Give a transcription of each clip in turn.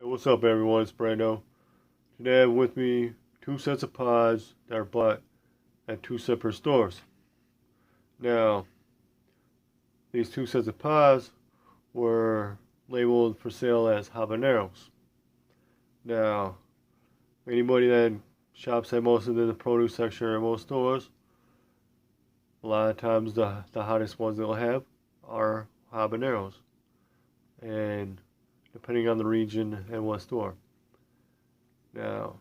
Hey, what's up, everyone? It's Brando. Today I have with me two sets of pods that are bought at two separate stores. Now, these two sets of pods were labeled for sale as habaneros. Now, anybody that shops at most of the produce section or most stores, a lot of times the hottest ones they'll have are habaneros. And depending on the region and what store. Now,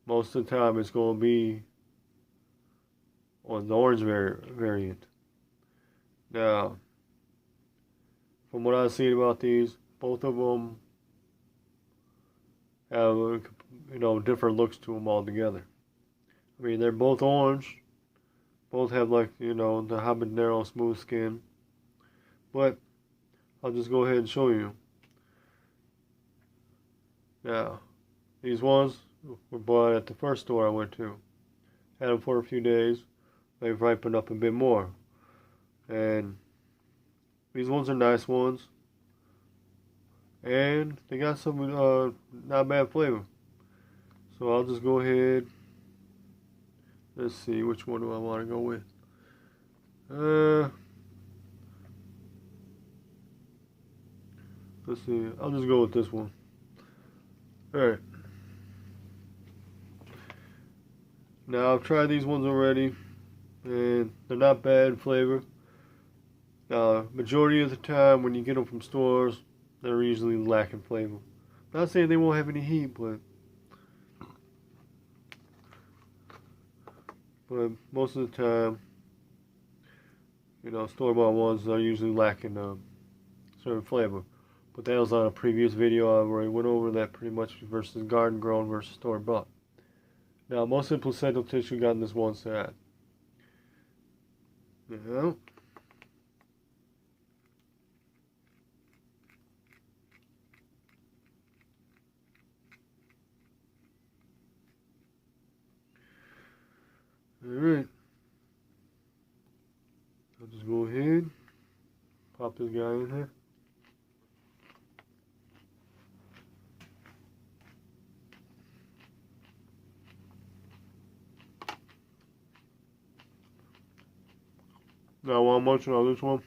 most of the time it's going to be on the orange variant. Now, from what I've seen about these, both of them have different looks to them altogether. I mean, they're both orange, both have the habanero smooth skin, but I'll just go ahead and show you. Now, these ones were bought at the first store I went to. Had them for a few days. They've ripened up a bit more. And these ones are nice ones. And they got some not bad flavor. So I'll just go ahead. Let's see, which one do I want to go with? Let's see, I'll just go with this one. Alright. Now I've tried these ones already, and they're not bad in flavor. Majority of the time when you get them from stores, they're usually lacking flavor. Not saying they won't have any heat, but most of the time, store-bought ones are usually lacking certain flavor. But that was on a previous video where I went over that pretty much versus garden-grown versus store-bought. Now, most of the placental tissue got in this one set. Yeah. Alright. I'll just go ahead, pop this guy in here. Now, while I'm munching on this one,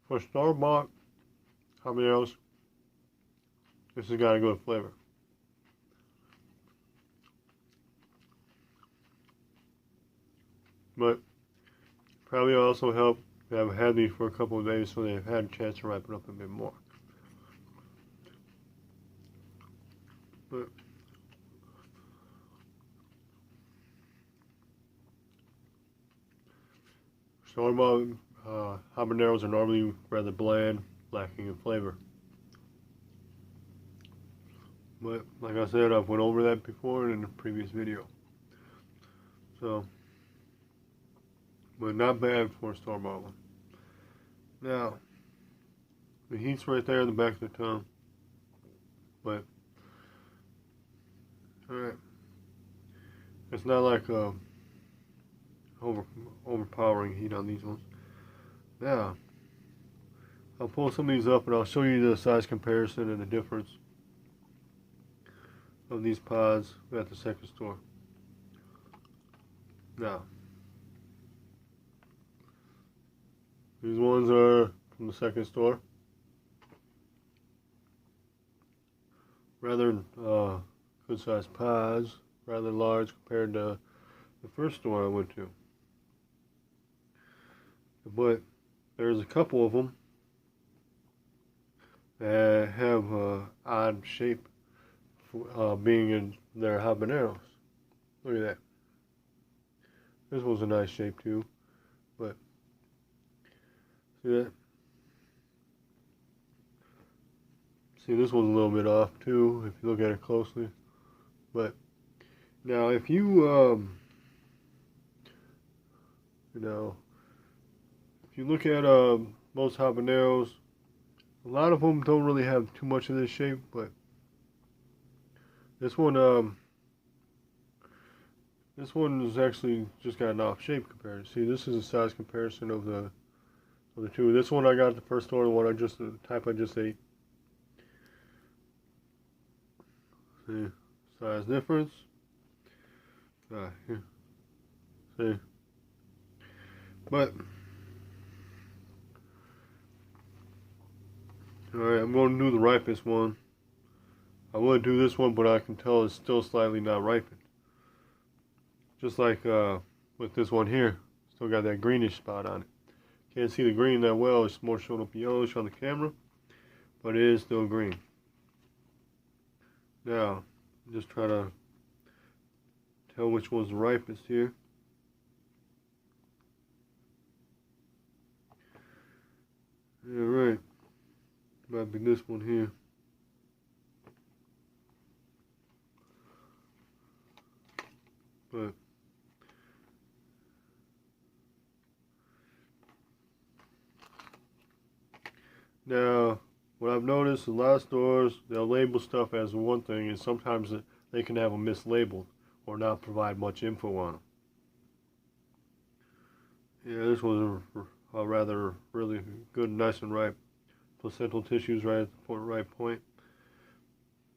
for store-bought habaneros, this has got a good flavor. But probably also help that I've had these for a couple of days, so they've had a chance to ripen up a bit more. But store-bought habaneros are normally rather bland, lacking in flavor. But like I said, I've went over that before in a previous video. So, but not bad for a store-bought one. Now, the heat's right there in the back of the tongue. But, alright. It's not like overpowering heat on these ones. Now, I'll pull some of these up and I'll show you the size comparison and the difference of these pods at the second store. Now, these ones are from the second store. Rather good sized pods, rather large compared to the first store I went to. But there's a couple of them that have odd shape being in their habaneros. Look at that. This one's a nice shape too, but see that? See, this one's a little bit off too if you look at it closely. But now if you if you look at most habaneros, a lot of them don't really have too much of this shape, but this one This one is actually just got an off shape compared. See, this is a size comparison of the two. This one I got at the first store, the one the type I just ate. See, size difference. Here. See, but all right, I'm going to do the ripest one. I would do this one, but I can tell it's still slightly not ripened. Just like with this one here, still got that greenish spot on it. Can't see the green that well, it's more showing up yellowish on the camera, but it is still green. Now, just try to tell which one's the ripest here. Alright, might be this one here. But now, what I've noticed in a lot of stores, they'll label stuff as one thing, and sometimes they can have them mislabeled or not provide much info on them. Yeah, this was a rather really good, nice and ripe. Placental tissues right at the right point.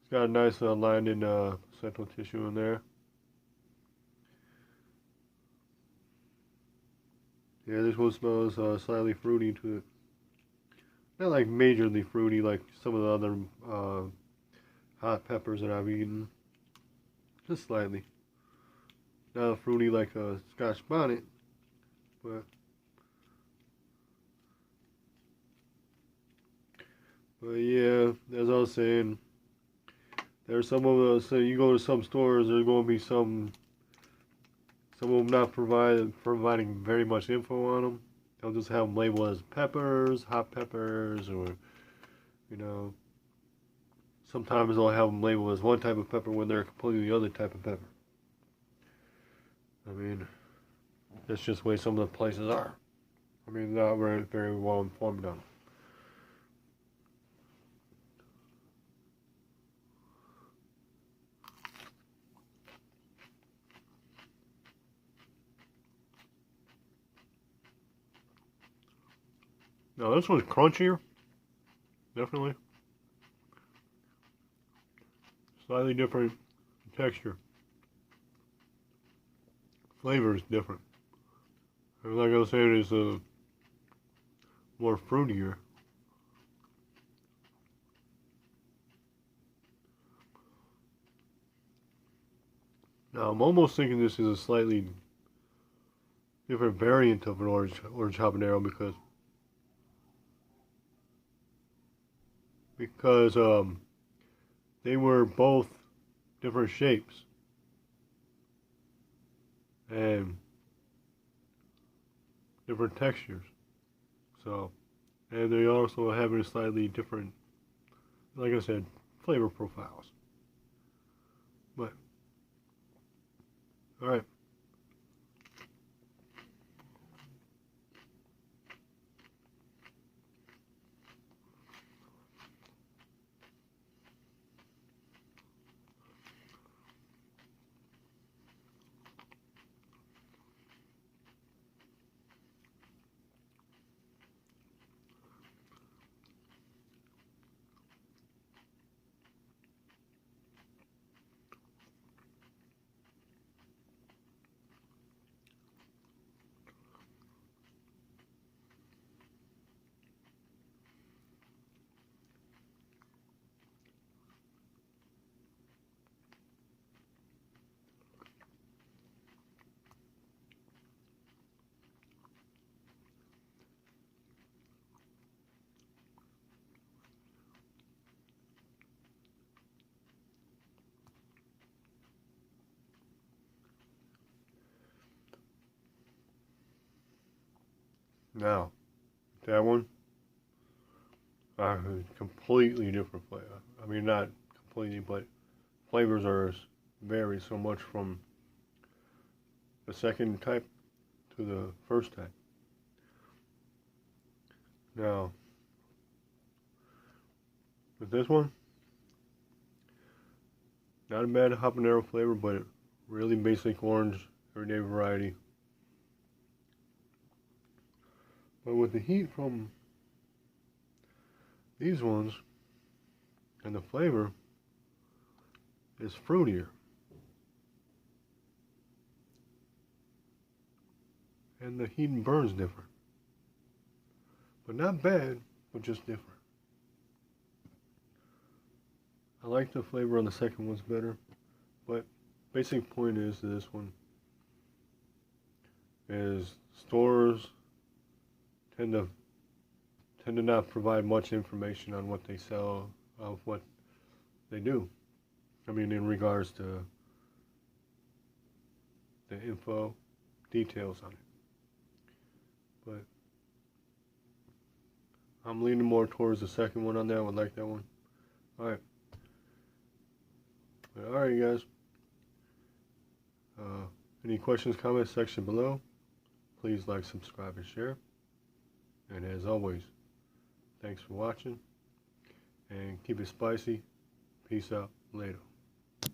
It's got a nice lined in placental tissue in there. Yeah, this one smells slightly fruity to it. Not like majorly fruity like some of the other hot peppers that I've eaten. Just slightly. Not fruity like a Scotch bonnet, but yeah, as I was saying, there's some of those. So you go to some stores, there's going to be some of them not providing very much info on them. They'll just have them labeled as peppers, hot peppers, or sometimes they'll have them labeled as one type of pepper when they're a completely other type of pepper. I mean, that's just the way some of the places are. I mean, not very well informed on it. Now this one's crunchier, definitely. Slightly different texture. Flavor is different. And like I was saying, it's more fruitier. Now I'm almost thinking this is a slightly different variant of an orange habanero because they were both different shapes and different textures. So, and they also have a slightly different, like I said, flavor profiles. But, all right. Now, that one, completely different flavor. I mean, not completely, but flavors vary so much from the second type to the first type. Now, with this one, not a bad habanero flavor, but really basic orange everyday variety. But with the heat from these ones and the flavor is fruitier. And the heat and burns different. But not bad, but just different. I like the flavor on the second one's better, but basic point is this one is stores tend to not provide much information on what they sell, of what they do. I mean, in regards to the info, details on it. But I'm leaning more towards the second one on that. I would like that one. Alright. Alright, guys. Any questions, comments, section below. Please like, subscribe, and share. And as always, thanks for watching. And keep it spicy. Peace out. Later.